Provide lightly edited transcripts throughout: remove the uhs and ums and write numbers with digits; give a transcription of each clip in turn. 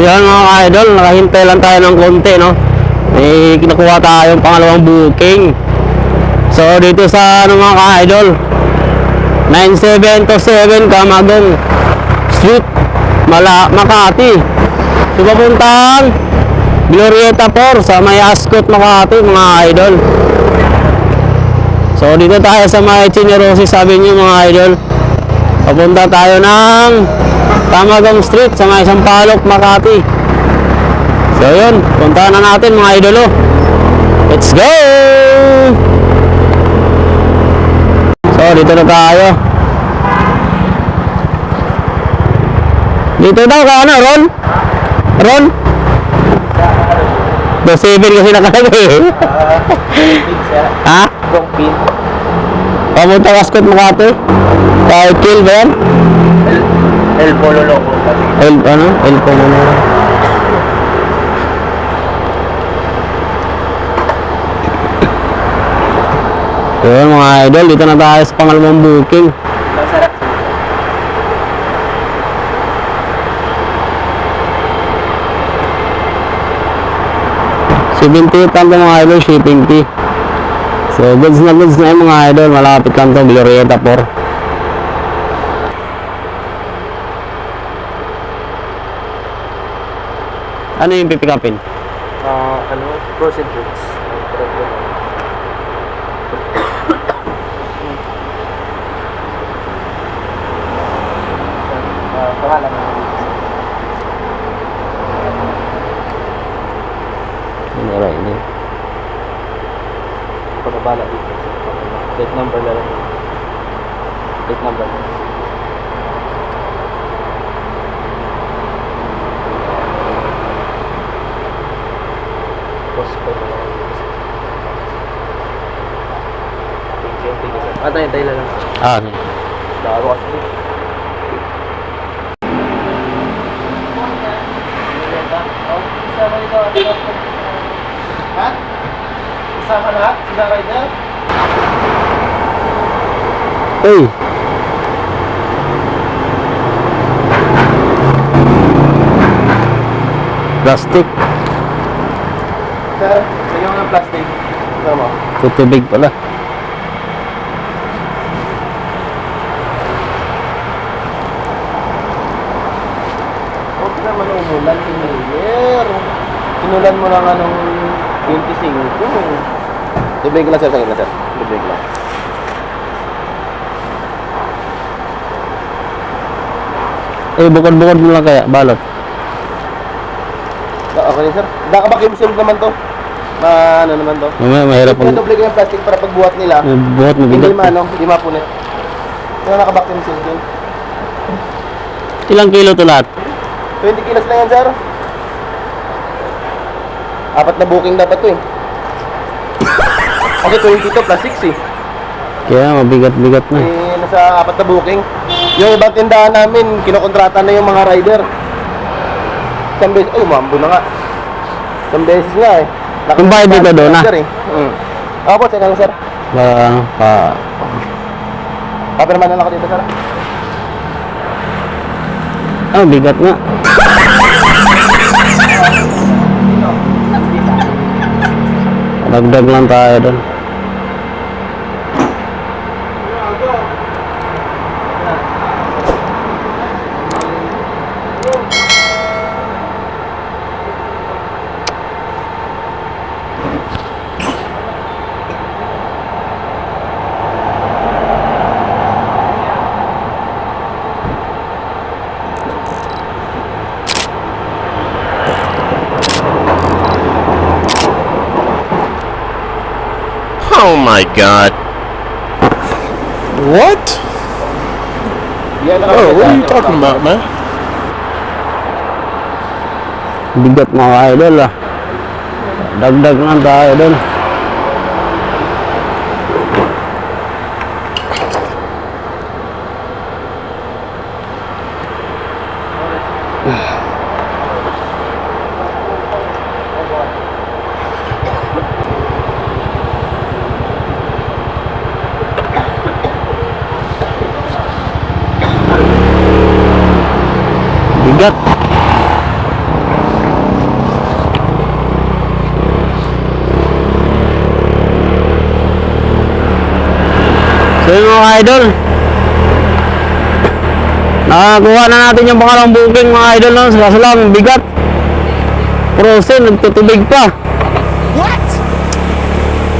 Yan mga ka-idol, nakahintay lang tayo ng konti, no? May kinakuha tayong pangalawang booking. So dito sa ano mga ka-idol, 9727 Camagong Street, Makati. So papuntang Glorieta 4 sa may Ascot, Makati mga idol. So dito tayo sa may Chinerosis, sabi niyo mga idol. Papunta tayo ng Camagong Street sa may Sampaloc, Makati. So yun, puntahan na natin mga idolo. Let's go! So dito na tayo. Dito daw ka ano, Ron? Ron? 27 kasi nakalagay. Ha? Gongpin. Pamunta Ascot, Makati. Kahit kill ba yan? El Pololoco. El Pololoco. Yun mga idol, dito na tayo sa pangalawang booking. Masarap. $70 lang mga idol, shipping fee. So goods na yung mga idol, malapit lang to, Glorieta 4. Ano yung pipikapin? Frozen fruits. Pangalan mo. Ano right na? Pagkabala dito. Plate number na lang. Plate number na lang. Postcode na lang. Thank you, sir. Tayo lang. Ah, okay. Laro kasi. Ha? Isama lahat? Sila rider? Hey! Plastic. Sir, lagyan mo ng plastic. Tama. Tutubig pala. Huwag naman umulan si Mayor. Sinulan mo lang anong 25. Tubig lang sir, sakit na sir. Tubig lang. Bukod-bukod mo lang kaya, balot. Okay sir. Dakabakim-sulog naman to. Ano naman to. Mahirap Kung doble ko yung plastic para pagbuhat nila. buhat mo bigat. Hindi mapunit. Kaya nakabakim-sulog yun. Ilang kilo to lahat? 20 kilos lang yan sir. 4 na booking dapat to eh. Okay, 22 plus 6 eh. Kaya mabigat-bigat na. Nasa 4 na booking. Yung ibang tindahan namin, kinokontrata na yung mga rider. Isang beses, ay umambo na nga. Isang beses nga eh. Kung bayad dito doon na? Opo, sige lang sir. Papirman na lang ako dito sir. Bigat nga. Dagdag lang tayo doon. Oh my god. What? Oh, what are you talking about, man? Bigat mga idol ah. Dagdag lang tayo doon. Bigat. So yun mga idol, nakakuha na natin yung pangalawang booking mga idol, no? Kaso lang, bigat. Frozen, nagtutubig pa. What?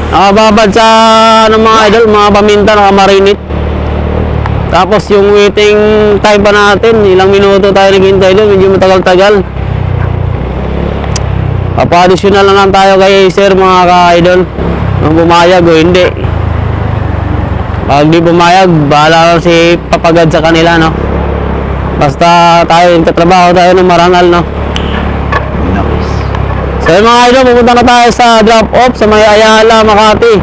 Nakababad sa ano, mga idol, mga paminta, nakamarinit. Tapos yung waiting time pa natin, ilang minuto tayo naghintay doon, medyo matagal-tagal. Papa-additional na lang tayo kay sir mga ka-idol. Nung bumayag o hindi. Pag di bumayag, bahala lang si papagad sa kanila, no? Basta tayo, nagtatrabaho tayo ng marangal, no? So yun mga idol, pupunta na tayo sa drop-off sa may Ayala, Makati.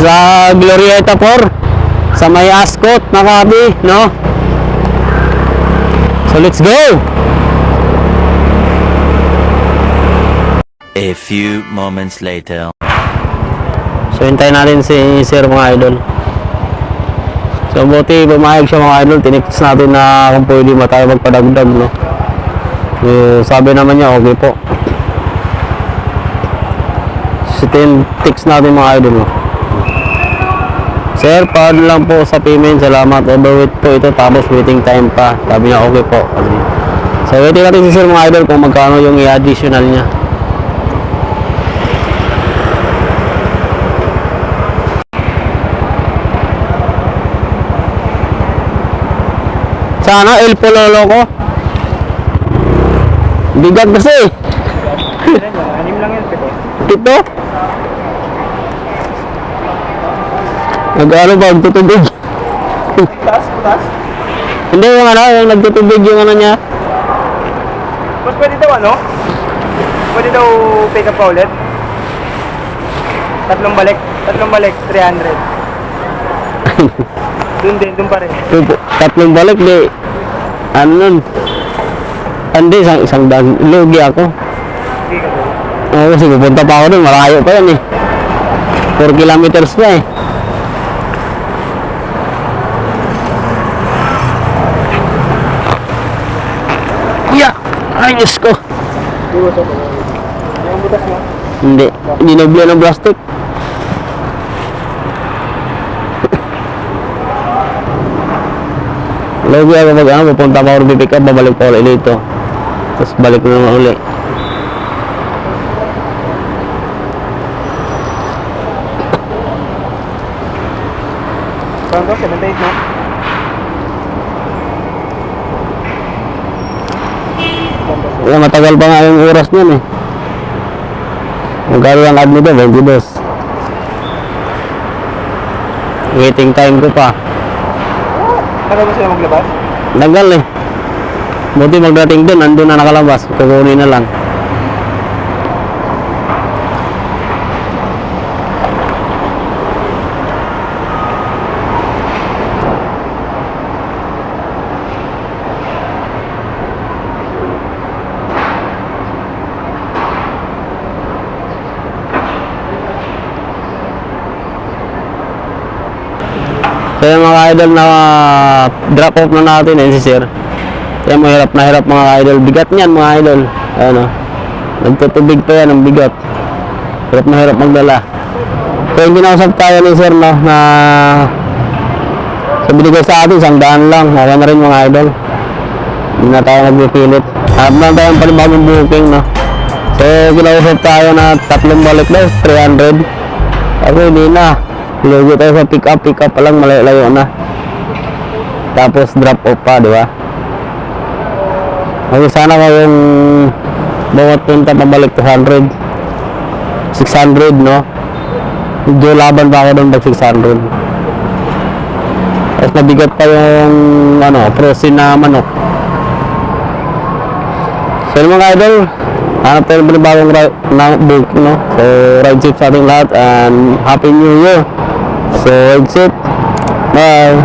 Sa Glorieta 4. Sa may Ascot, Makati, no? So let's go! A few moments later. So hintayin natin si sir mga idol. So buti bumayag siya mga idol. Tinikits natin na kung pwede tayo magpadagdag, no? So, sabi naman niya okay po. So tinikits natin mga idol, no? Sir, paano lang po sa payment, salamat, overweight po ito, tapos waiting time pa. Sabi niya okay po. So waiting natin si sir mga idol kung magkano yung i-additional niya. Sana El Pololo ko. Bigat kasi. Anim lang yan, pito. Ito. Nag-ano ba? Nagtutubig. Putas, putas. Hindi yung ano, yung nagtutubig yung ano niya. Mas pwede daw ano? Pwede daw pick up pa ulit? Tatlong balik, 300. Doon pa rin. Tatlong balik di. Ano nun? Hindi, isang daan. Lugi ako. Hindi ka doon. Oo, kasi pupunta pa ako dun. Malayo pa yan eh. 4 kilometers pa eh. Yeah! Ay, Diyos ko. Iwas ako. Yung butas mo? Hindi. Dinobya ng plastic. Lagi ako mag pupunta pa ako pick up, babalik pa ulit dito. Tapos balik na naman ulit. Saan to? 78 no? Kaya matagal pa nga yung oras niyan eh. Magkano ang ad nito? 22. Waiting time ko pa. Tagal mo sila maglabas? Tagal eh. Buti magdating doon, nandun na nakalabas. Kukunin na lang. Kaya mga idol na drop off na natin si sir. Kaya mahirap na hirap mga idol. Bigat niyan mga idol. Ano, nagtutubig pa yan ang bigat. Hirap na hirap magdala. Kaya ginausap tayo ni sir no, na sa binigay sa atin, 100 lang. Okay na rin mga idol. Hindi na tayo nagpipilit. Hanap lang tayo ng panibagong booking no. So ginausap tayo na tatlong balik daw, 300. Ako hindi na. Lugi tayo sa pick up pa lang, malayo na. Tapos drop off pa, di ba? Okay, sana kayong bawat punta pabalik 200 600, no? Medyo laban pa ako doon pag 600. Tapos nabigat pa yung ano, frozen na manok. So mga idol, hanap tayo ng bagong booking, no? So ride safe sa ating lahat and Happy New Year. So, that's it. Bye.